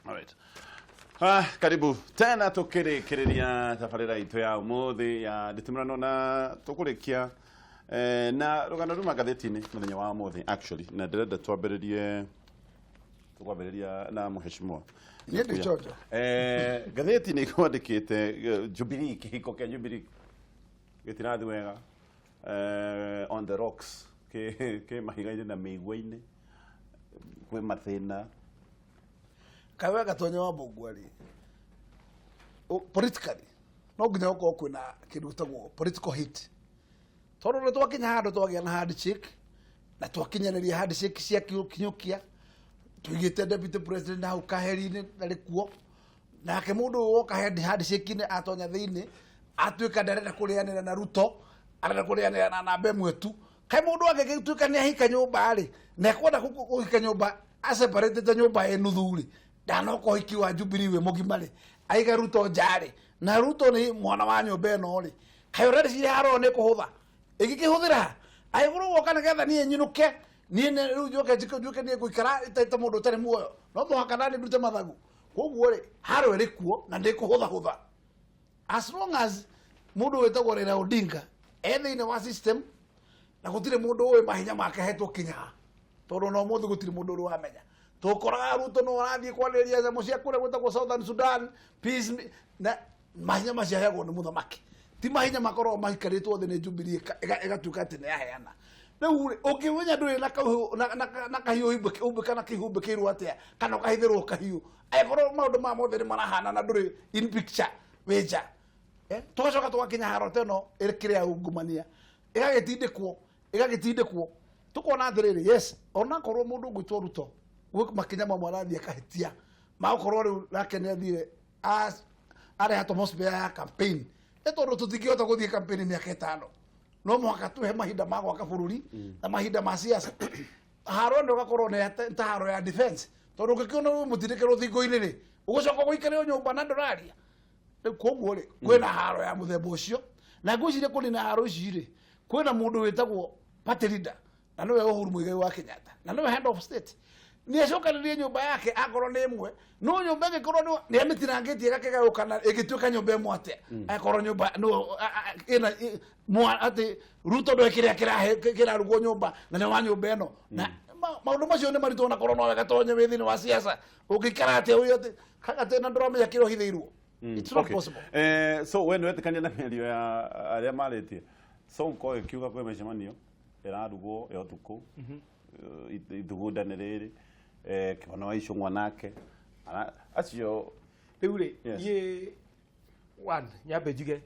Alright. Karibu tena tukirekereria tabarĩra itũ ya ũmũthĩ ya nditimũrano na tũkũrĩkia na rũgano ruma ngathĩti-inĩ mũthenya wa ũmũthĩ actually na ndĩrenda twambĩrĩrie na mũheshimiwa Niende chocho. Ngathĩti-inĩ kwandĩkĩte Jubilee kĩhiko kĩa Jubilee gĩtirathi wega on the rocks ke mahiga-inĩ na mĩigua-inĩ kwĩ mathĩna Kawe gatonye wa Bongwari. Politically. No nginya uko kwina kindu gitagwo political hit. Toro ndo twakinya handu twagia na handshake na twakinyanĩria handshake cia kinyukia. Tuigite deputy president hau kaheri-inĩ ndarĩ kuo. Nake mundu woka handshake-inĩ atonya thĩinĩ atuĩka ndarenda kũrĩanĩra na Ruto, arenda kũrĩanĩra na Bemwe tu. Kai mundu agĩtuĩka nĩ ahika nyũmba rĩ, na ekwenda kũhika nyũmba aseparate nyũmba enuthuri. Dano ko hiki wa Jubilee we mogimale aiga Ruto njare na Ruto ni mwana wa nyomba eno ri kayorere cire haro ne kuhutha igikihũthĩra aiguru woka na getha nie nyinuke nie ne riu njoke nie guikara itaita mundu tari muoyo no muhaka nani ndute mathagu koguo ri haro ri kuo na ndikuhutha as long as mundu wetagwo Raila Odinga ethe-inĩ wa system na gutire mundu we mahinya make hetwo kinya tondu no muthu gutire mundu uri wamenya Tokoraga Ruto no arathie kwaleria za mucia kure gwetagwo Southern Sudan peace na mahinya macia yagwo ni muthamaki ti mahinya makorwo mahikaritwo thĩ nĩ Jubilee igatuĩka atĩ nĩ yaheana rĩu ũngĩmenya ndũrĩ na kahiũ umbĩka na kĩhumbe kĩirwo atĩa kana ũkahithĩrwo kahiũ angĩkorwo maũndũ ma mothe nĩ marahana na ndũrĩ in picture wĩnja tũgacoka tũgakinya haro teno ĩrĩ ya ungumania ĩgagĩtindĩkwo tũkona atĩrĩrĩ yes ona korwo mũndũ ũngĩtwo Ruto makinya mamwe arathie kahitia makorwo riu rake ne athire are atmosphere ya campaign eto tutingihota guthie campaign miaka 5 no mwaka tuhe mahinda ma gwaka bururi na mahinda ma siasa haro ndo gakorwo ne haro ya defense tondu ngikiona mutindike ruthingo-ini ri ugucoka guikare nyumba na nduraria koguo ri kwina haro ya muthemba ucio na ngwiciria kunina haro ici ri kwina mundu witagwo party leader na niwe Uhuru Muigai wa Kenyatta na niwe head of state ni acokanĩrie nyũmba yake akorwo nĩ ĩmwe no nyũmba ĩngĩkorwo nĩ amĩtinangĩtie gakĩgayũkana ĩgĩtuĩka nyũmba ĩmwe atĩa akorwo nyũmba ĩna atĩ Ruto ndo kĩrarugwo nyũmba na nĩ wa nyũmba ĩno na maũndũ macio nĩ maritũ na korwo no wega tonye wĩ thĩinĩ wa siasa ũngĩikara atĩa ũyũ atĩ atĩ na ndũramenya kĩrĩa ũhithĩirwo it's not possible so we nĩ wetĩkania na mĩario ya arĩa marĩtie Sonko ĩkiuga kwĩ mĩcemanio ĩrarugwo ya ũtukũ ithugunda nĩ rĩrĩ Kĩmwana wa Icũng'wa nake acio rĩu rĩ ye one nyambe njuge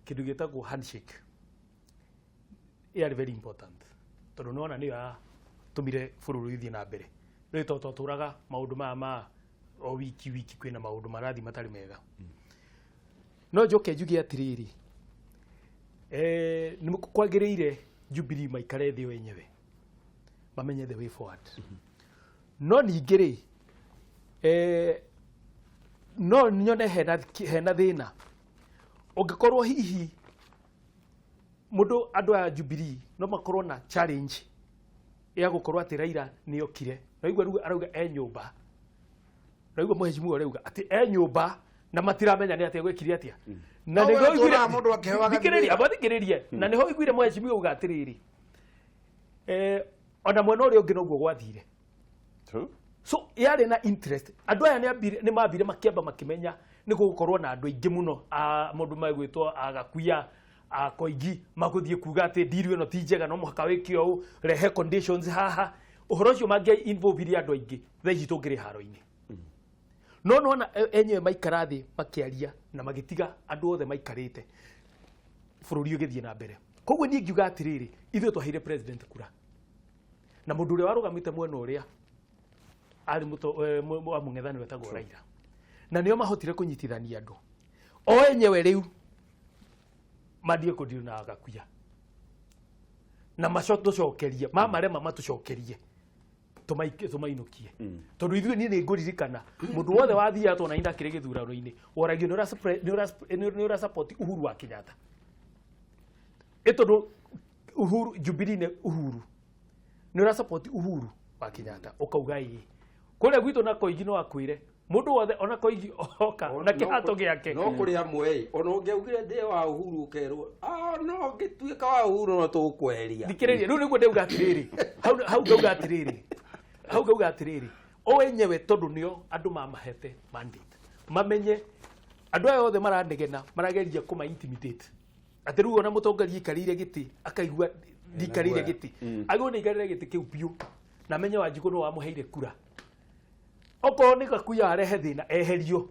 kĩndũ gĩtagwo handshake is very important tondũ nĩwona nĩyo yatũmire bũrũri ũthiĩ na mbere rĩu tũtũraga maũndũ maya ma o wiki kwĩna maũndũ marathi matarĩ mega no njoke njuge atĩrĩrĩ nĩ kwagĩrĩire Jubilee maikare thĩ wenyewe bamenye the way forward no ningĩ rĩ no nyone hena thĩna ũngĩkorwo hihi mũndũ andũ a Jubilee no makorwo na challenge ya gũkorwo atĩ Raila nĩ okire naigua rĩu arauga nyũmba naigua mũheshimiwa arauga atĩ nyũmba na matiramenya nĩ atĩa gwĩkire atĩa na nĩguo iguire mũndũ akĩhewaga thikĩrĩria na nĩho iguire mũheshimiwa uga atĩrĩrĩ ona mwena ũrĩa ũngĩ noguo gwathire so yarĩ na interest andũ aya nĩ mambire makĩamba makĩmenya nĩ gũkorwo na andũ aingĩ mũno mũndũ magwĩtwo Agakuya Koigi magũthiĩ kuga atĩ ndiru ĩno ti njega no mũhaka wĩke ũũ rehe conditions haha ũhoro ũcio mangĩ involve andũ aingĩ thaa ici tũngĩrĩ haro-inĩ no nona enyewe maikara thĩ makĩaria na magĩtiga andũ othe maikarĩte bũrũri ũgĩthiĩ na mbere koguo niĩ ngiuga atĩrĩrĩ ithuĩ twaheire president kura na mũndũ ũrĩa warũgamĩte mwena ũrĩa arĩ wa mũng'ethanĩro wetagwo Raila na nĩo mahotire kũnyitithania andũ o enyewe rĩu mandie kũndiru na Agakuya na macotũcokerie mamarema matũcokerie tũmainũkie tondũ ithuĩ niĩ nĩ ngũririkana mũndũ wothe wathiaga twana ina kĩrĩ gĩthurano-inĩ woragio nĩ ũra support Uhuru wa Kenyatta tondũ Uhuru Jubilee nĩ Uhuru nĩ ũra support Uhuru wa Kenyatta ukauga ii kule gwitũ na Koigi no akwire mundu wothe ona koigi oka na kihato giake no kuri amwe ona ungeugire ndi wa Uhuru ukerwo no ngituika wa Uhuru no tukweria thikiriria riu niguo ndauga atiriri hau gauga atiriri o wenyewe tondu nio andu mamahete mandate mamenye andu aya othe maranegena marageria kuma intimidate ati riu ona mutongoria ikarire giti akaigua ndikarire giti agwo ni ikarire giti kiu piu na menye Wanjiku no wamuheire kura okorwo ni Gakuya arehe thina eherio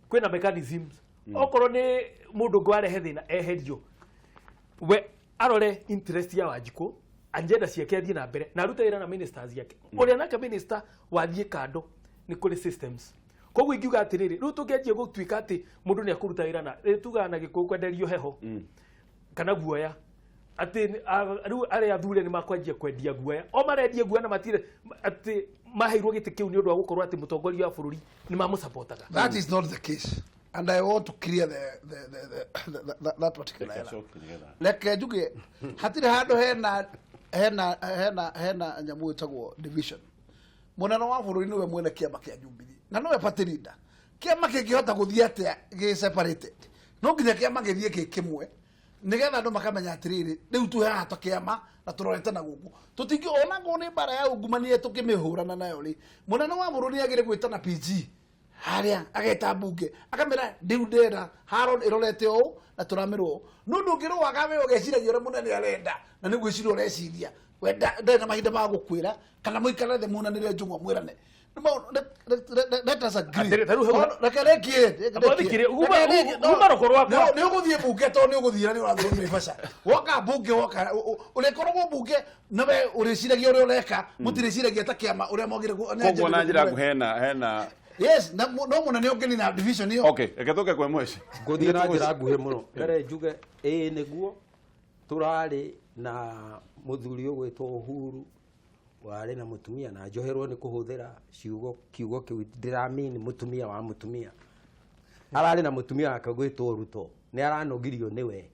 kwina mechanisms okorwo ni mundu ngo arehe thina eherio we arore interest ya Wanjiku agenda ciake athie na mbere na aruta wira na ministers yake uria nake minister wathie kando ni kuri systems koguo ingiuga atiriri riu tungianjie gutuika ati mundu ni akuruta wira na tuga na Gikuyu kwenderio heho kana guoya ati riu aria athure ni makwanjia kwendia guoya o marendia guoya na matire ati maheirwo giti kiu ni undu wa gukorwo ati mutongoria wa bururi ni mamusapotaga. That is not the case, and I want to clear that particular area. Like juge hatire handu hena nyamu itagwo division munene wa bururi niwe mwene kiama kia Jubilee na niwe party leader. Kiama kingihota guthie atia gi separated no nginya kiama githie kimwe nigetha andu makamenya atiriri riu tu haha tukiama na turorete na guku tutingi ona ngo ni bara ya ungumania tukimihurana nayo ri munene wa bururi agire gwitana PG haria ageta bunge akamera riu ndera Haron irorete o na turamirwo no ndungirwo agawe ugeciragia ure munene arenda na ni gwiciria ureciria wenda ndena mahinda ma gukwira kana muikara the munene njungwa mwirane let us agree ni uguthie bunge to ni uguthira ni urathurire basa woka bunge woka urekorwo bunge nawe ureciragia uri ureka mutiriciragia ta kiama uria mogire koguo na njira nguhena yes no munene ungeni na division hiyo okay ekethuke kwe mweci nguthie na njira nguhe muno ngare njuge niguo turari na muthuri ugwitwo Uhuru wari na mutumia na njoherwo ni kuhuthira kiugo kiu ndiramini mutumia wa mutumia arari na mutumia akagwitwo Ruto ni aranogirio niwe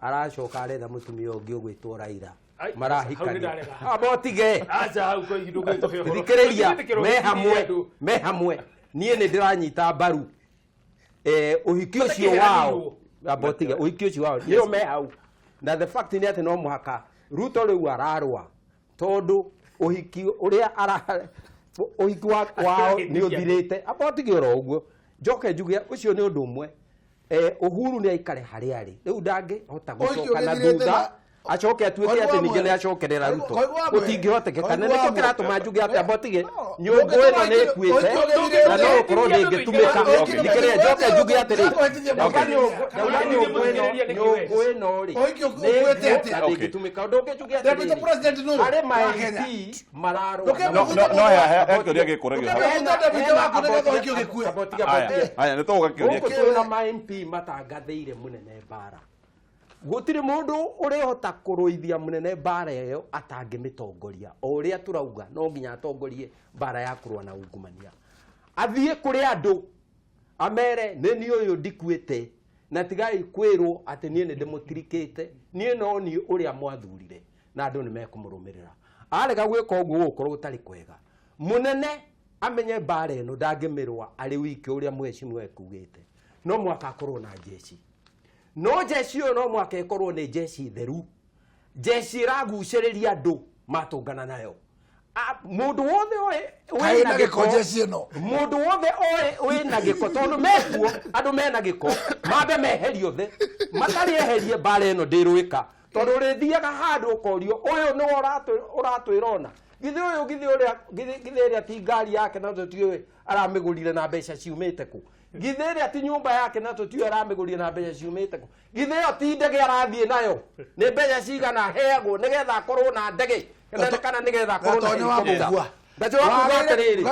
aracoka aretha mutumia ungi ugwitwo Raila marahikania abotige acha hau ko igindo gwitwo thikiriria me hamwe nie ni ndiranyita mbaru uhiki ucio wao abotige uhiki ucio wao nio me hau na the fact ni ati no muhaka Ruto riu ararwa tondu uhiki uria uhiki wao ni uthirite abotige oro uguo njoke njuge ucio ni undu umwe Uhuru ni aikare hari ari riu ndangi hota gucoka na thutha acoke atuike ati ninge ni acokerera Ruto utingihoteke kana nikio kiratuma njuge ati abotige nyungu ino ni kuite na no korwo ndingitumika nikiria njoke njuge ati ri nyungu ino ri ndingitumika ndungi njuge ati Deputy President no ari MP mararo no ya kiuria gikuregio aya ni tuga kiuria kiu na ma MP matangathire munene bara gutiri mundu urihota kuruithia munene bara iyo atangimitongoria o uria turauga no nginya atongorie bara ya kurwa na ungumania athie kuri andu amere ni uyu ndikuite na tigai kwirwo ati nie ni ndimutirikite nie no ni uria mwathurire na andu ni mekumurumirira arega gwika uguo gukorwo gutari kwega munene amenye bara ino ndangimirwa ari wiki uria mwecimu ekugite no mwaka akorwo na jeshi no jeshi no mwaka ikorwo ni jeshi theru jeshi raguciriria andu matungana nayo mundu wothe we na giko jeshi no mundu wothe we na giko tondu mekuo andu mena giko mambe meherio the matari eherie bare ino ndiruika tondu rithiaga handu ukorio uyu ni uratwirona githi uyu githi uria ti ngari yake na tutiwe aramigurire na mbeca ciumite ku githeri ati nyumba yake na tutiwe aramigurire na mbeca ciumite ku githeri ti ndege arathie nayo ni mbeca cigana heagwo nigetha akorwo na ndege kana nigetha akorwo na helicopter ndacho wakuga atiriri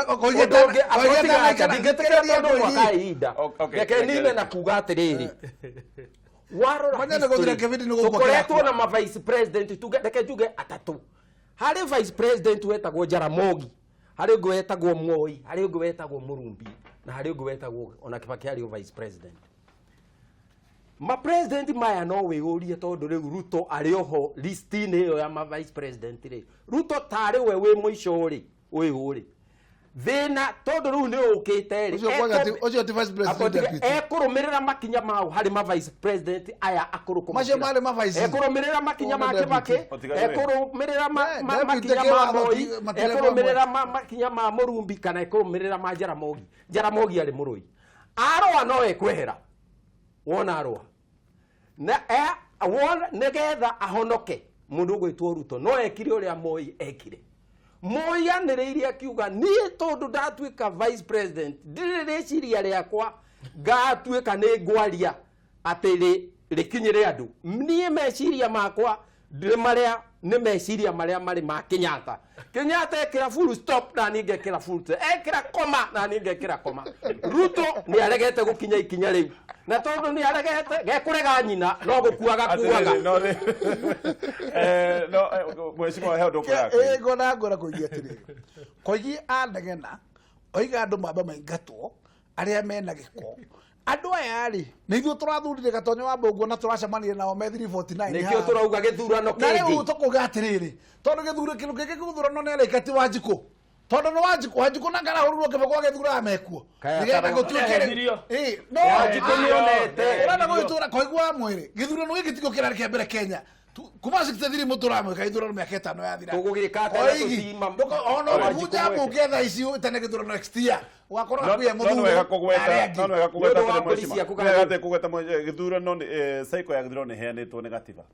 ndungi akotiga ndingetekera tondu wakainda reke nime na kuga atiriri warora tukoretwo na ma vice president reke njuge atatu hari vice president wetagwo Jaramogi hari ungi wetagwo Moi hari ungi wetagwo Murumbi na hari ungi wetagwo ona Kibaki ari vice president ma president maya no wiurie tondu riu Ruto ari oho listini iyo ya ma vice president ri Ruto tari we muico ri wiuri thina tondu riu ni ukite Ucio ti vice president deputy. Ekurumirira makinya mau hari ma vice president aya akuruku Macio mari ma vice. ekurumirira makinya ma Kibaki ekurumirira Deputy makinya ma Moi matireba ekurumirira makinya ma Murumbi kana ekurumirira ma Jaramogi ari murui aroa no ekwehera wona aroa na wona negetha ahonoke mundu gwitwo Ruto no ekire uria Moi ekire Moi aniriire akiuga nie tondu ndatuika vice president ndiriciria riakwa ngatuika ni ngwaria atiri rikinyire andu nie meciria makwa ndire maria ni meciria maria mari ma Kenyatta ekira full stop na ninge kira full ekira koma na ninge kira koma Ruto ni aregete gukinya ikinya riu na tondu ni aregete gekurega nyina no gukuaga no mheshimiwa heo ndoko yake Gona kuigia atiriri koigi andegena oiga andu mamba maingatwo aria mena giko andu aya ri ni ithuĩ tũrathurire Gatonyo wa Mbũngu na tũracemanirie nao me 349 nikio turauga githurano na rĩu kingi tũkuga atiriri tondu githurano kĩndũ gĩkĩ gĩthurano nĩ araikati Wanjikũ tondu nĩ Wanjikũ na ngarahũrũrwo Kĩboko agĩthuraga mekuo nĩgetha gũtuĩke no Wanjikũ nĩonete ũrenda gũgĩtũra koigua mwĩrĩ gĩthurano gĩkĩ tiko kĩrarĩ kĩa mbere Kenya kuma 63 mũtũramwĩka gĩthurano mĩaka 5 yathira tũgũgĩka atĩa tũcima ona bunja mbunge tha ici tene gĩthurano next year ugakorwo kuya no wega kugweta githurano cycle ya githurano heanitwo ni gatiba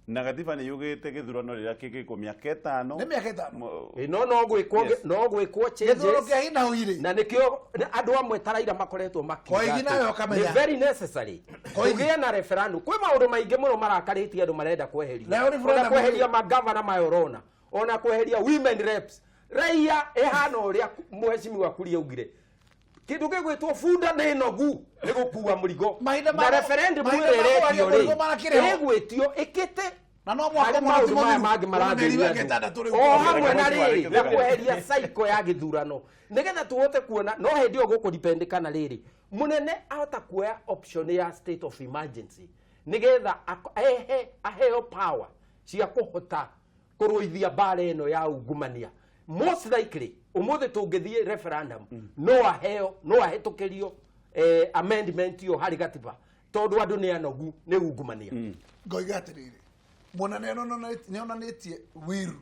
na gatiba ni yugite githurano riria kigiko miaka 5 nĩ mĩaka 5 no gwikwo changes gĩthurano kĩa hina huire na nikio andu amwe taraira makoretwo Koigi nawe ukamenya. ni very necessary kugia na referendum kwi maundu maingi muno marakaritie andu marenda kweheria magavana mayorona ona kweheria women reps raia ehana uria mheshimiwa Kuria ugire kindu gigwitwo funda ni nogu ni gukua murigo na referendum ireretio ri igwitio ikite na no mwaka mangi marathiria o hamwe na riri na kweheria cycle ya githurano nigetha tuhote kuona no hindi o guku depend kana riri munene ahota kuoya option ya state of emergency nigetha aheo power cia kuhota kuruithia bara ino ya ungumania most likely umuthi tungithie referendum no ahitukirio amendment yo hari gatiba tondu andu ni anogu ni ungumania ngoiga atiriri munene nĩonanetie wiru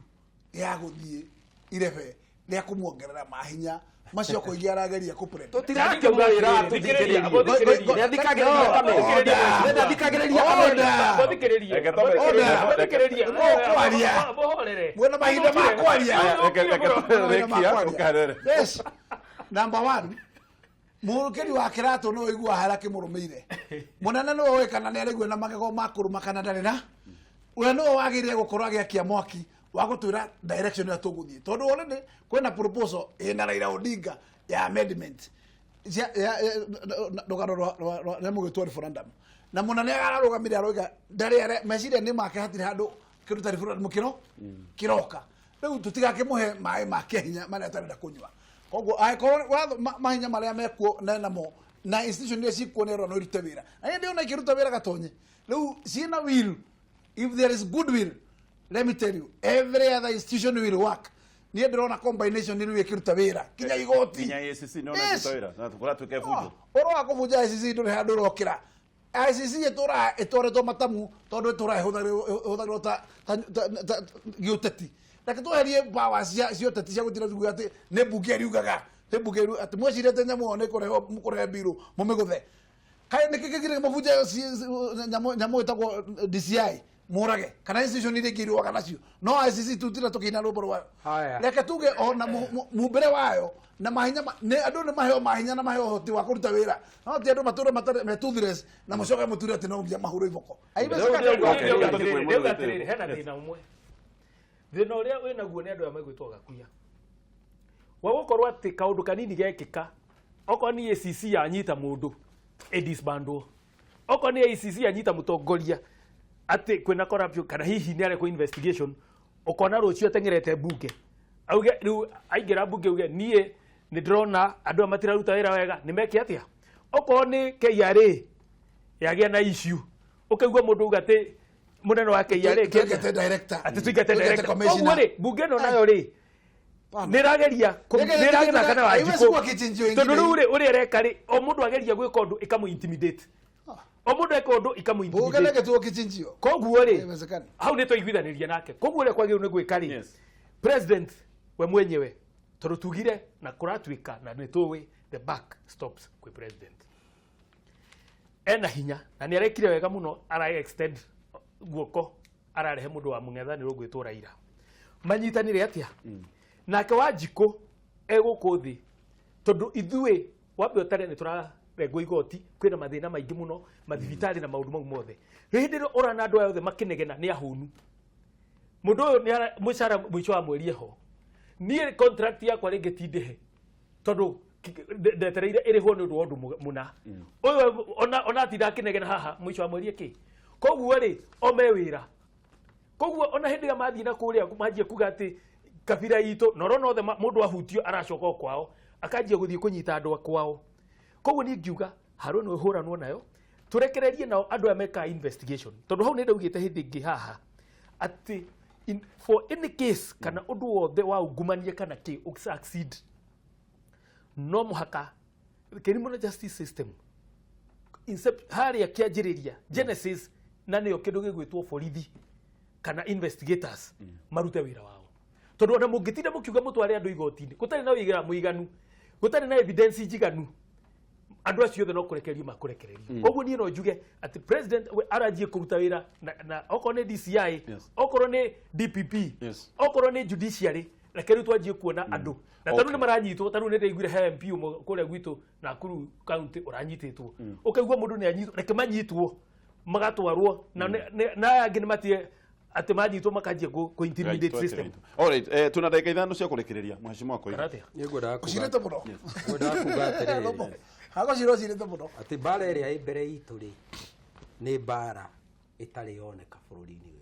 ya guthie irebe ria kumuongerera mahinya macio koigia arageria kuprend tutirakiuga wira tuthikiriria mwena mahinda ma kwaria yes number 1 murukeri wa kirato no igua haraki murumeire munene no we kana ne arigwe na magego makuru makana ndari na we no wagire gukorwa agiakia mwaki wa gutwira direction ya tuguthie tondu already kwena proposal ina Raila Odinga ya amendment ya rugano rwa mugitwa referendum na munene ararugamire aroiga ndari meciria ni make hatire handu kiruta referendum kiroka riu tutigakimuhe mai make hinya maria tarenda kunywa koguo aikorwo mahinya maria mekuo namo na institution iria cikuonerwo no irute wira na ndio na ikiruta wira Gatonye riu ciina will if there is goodwill let me tell you every other institution will work ni ndirona combination ni riu ikiruta wira kinya igoti kinya ICC no na ikiruta wira na tukora tuke fujo oro akuvunja ICC nduri handu rokira ICC etoretwo matamu tondu turahuthagirwo ta giuteti reke tweherie power cio teti cia gutira thugu ati ne mbunge riugaga ne mbunge ati mwecirete nyamu one kurehe biru mumiguthe kai nikigire muvunja nyamu itagwo DCI murage kana institution ile ngirwa kana cio no ICC tutira tukina ruboro wa reke tuge ona mumbere wayo na mahinya ne andu ne maheo mahinya na maheo hoti wa kuruta wira no ti andu matura matare metudires na mucoka mutura ati no ngia mahuro iboko aibeseka hena thina umwe thina uria wina guo ni andu ya maigwitwo Gakuya wa gukorwo ati kaundu kanini gekika oko ni ACC yanyita mundu edisbando oko ni ACC yanyita mutongoria ati kwina corruption kana hihi ni areko investigation ukona rucio tengerete bunge auge riu aingira bunge uge nie ni drona andu matiraruta wira wega ni meki atia oko ni KRA yagia na issue ukaigwa mundu ugate munene wa KRA kete director ati tuigate director commissioner bunge no nayo ri nirageria nirageria kana wajiko kichinjio tondu riu uri reka ri o mundu ageria gwika undu ikamu intimidate o mundu eka undu ikamu intimidate bugene getuo kichinjio koguo ri hau ni twaiguithaniria nake koguo ri kwagiru ni gwika ri president we mwenyewe tondu tugire na kuratuika na nituwi the back stops kwi president ena hinya na ni arekire wega muno ara extend guoko ararehe mundu wa mung'ethaniro gwitwo Raila manyitanire atia nake Wanjikũ egukuthi tondu ithuĩ wambe utare ni turarengwo igoti kwina mathina maingi muno mathibitari na maundu mau mothe hindi urana andu ayothe makinegena ni ahunu mundu uyu ni mucara mwisho wa mweri ho ni contract yakwa ringi tindihe tondu ndetereire irihwo ni undu muna uyu ona tinda kinegena haha mwisho wa mweri iki koguo ri ome wira koguo ona hindi mathi na kuria manjie kuga ati kabira itu norona othe mundu ahutio aracoka kwao akanjia guthie kunyita andu kwao koguo ni ngiuga haruni huranwo nayo turekererie nao andu ameka investigation tondu hau ni ndaugite hindi ngi haha ati for any case kana undu wothe wa ungumania kana ki succeed no muhaka criminal justice system haria kianjiriria genesis na niyo kindu gigwitwo borithi kana investigators marute wira wao tondu ona mungitinda mukiuga mutware andu igotini gutari na wigira muiganu gutari na evidence njiganu andu acio othe no kurekerio makurekererio koguo ni no njuge ati president aranjie kuruta wira na okorwo ni DCI okorwo ni DPP okorwo ni judiciary rekerio twanjie kuona andu na tanu ni maranyitwo tanu ni ndaiguire he MP kuria gwitu Nakuru county uranyititwo ukaigua mundu ni anyitwo reke manyitwo magatwarwo na angi ni matie ati manyitwo makanjia ku intimidate system. Alright, tuna dakika ithano cia kurekereria mheshimiwa Koigi. Niguo kushirite muno kuga atiriri hago shirite muno ati bara iria i mbere itu ri ni bara itari yoneka bururi-ini uyu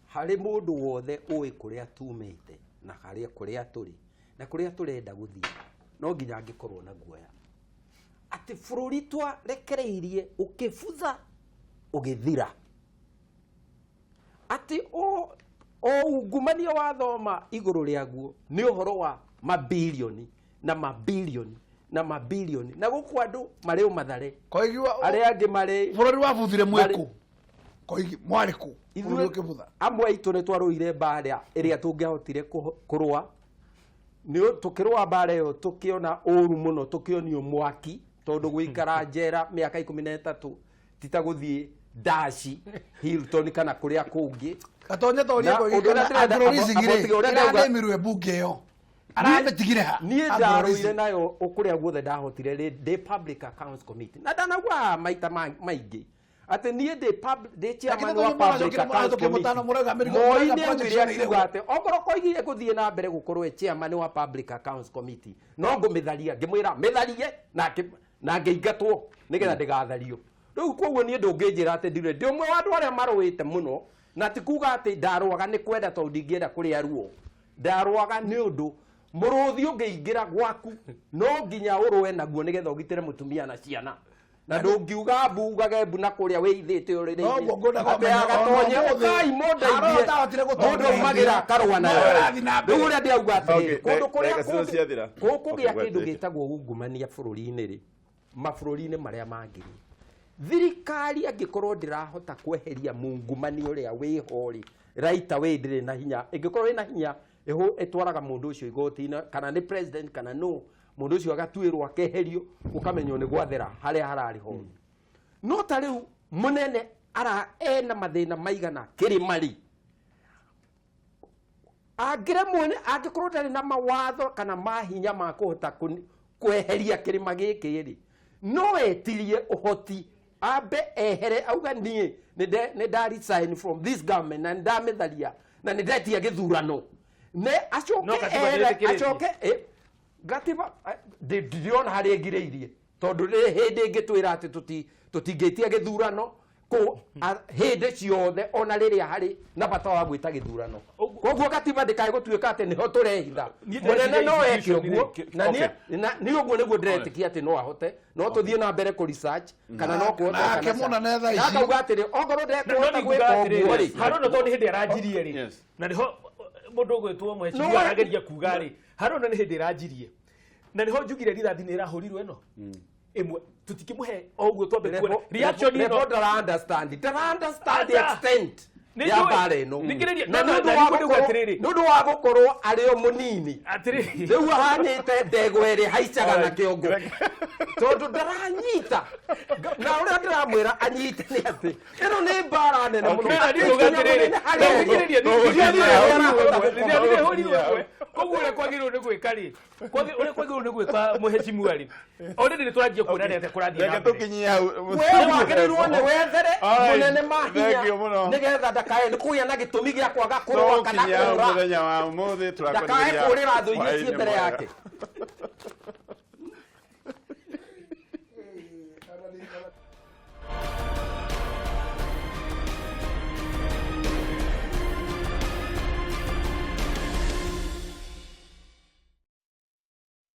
hari mundu wothe ui kuria tumite na haria kuria turi na kuria turenda guthii no nginya angikorwo na guoya ati bururi twa rekereirie ukibutha ugithira ati o ungumania wa thoma iguru riaguo ni uhoro wa mabilioni na mabilioni na mabilioni na guku andu mari umathare Koigiwa aria angi mari bururi wa buthire mweku Koigi mwariku ithuĩ ukibutha amwe aitu ni twaruire mbara iria tungiahotire kurwa ni tukirwa mbara iyo tukiona uru muno tukionio mwaki tondu guikara njera miaka 13 titaguthie dashi Hilton kana kuria kungi gatonya toria Koigi mirwe bunge yo arametigire ha ni ndaruire nayo ukuria guothe ndahotire the public accounts committee na ndanagwa maita maingi ati nie the chairman wa public accounts committee moi ni ngwire akiugate okoro Koigi ekuthie na mbere gukorwo chairman wa public accounts committee no ngumitharia ngimwira mitharie na ngeingatwo nigetha ndigathario riu koguo ni ndunginjira ati ndire ndi umwe wa andu aria maruite muno na ti kuga ati ndarwaga ni kwenda to ndingienda kuria ruo ndarwaga ni undu muruthi ungiingira gwaku no nginya urwe naguo nigetha ugitire mutumia na ciana na ndungiuga mbugage mbuna kuria withite uriri no ngoda kwa agatonye ukai mundu magira karwa nayo riu uria ndiauga ati kundu kuria kugia kindu gitagwo ungumania bururi-ini ri mabururi-ini maria mangiri thirikari angikorwo ndirahota kweheria mungumani uria wihori raita we ndire na hinya ingikorwo ina hinya etwaraga mundu ucio igoti-ini kana ni president kana no mundu ucio agatuirwo akeherio ukamenyo ni gwathera haria harari ho no ta riu munene ena mathina maigana kirimari agire mwene angikorwo ndari na mawatho kana mahinya ma kuhota kweheria kirima giki ri no etirie uhoti abe ehere auga nie ne da resign from this government na ndamitharia na ne ndetia githurano ne achoke gatiba ndiona hari ngireirie tondu hindi ngitwira ati tutingitia githurano ko hindi ciothe ona riria hari na bata wa gwita githurano koguo gatiba ndikae gutuika ati niho turehitha munene no eke uguo na ni uguo niguo ndiretikia ati no ahote no tuthie na mbere ku research kana no kuota kana munene tha ici akauga atiri ongoro ndekuota gwika uguo ri harona tondu hindi aranjirie ri na niho mundu gwetwo mheshimiwa arageria kuga ri harona ni hindi ranjirie na niho njugire rithathi ni irahurirwo ino imwe tutikimuhe oguo twambe kuona reaction ino ndara understand extent ya bare no na ndu wa gukorwo ario munini riu hanyite ndegwere haicaga na kiongo tondu ndaranyita na uria ndiramwira anyite ni ati ino ni bara nene muno koguo uria kwagirwo ni gwika ri uria kwagirwo ni gwika muheshimiwa ri already ni turanjie kuona nete kurathia reke tukinyie hau wewe wagirirwo ni wethere munene mahinya nigetha ndakae ni kuya na gitumi gia kwaga kurwa kana kurwa muthenya wa umuthi ndakae kurira thu iria ci mbere yake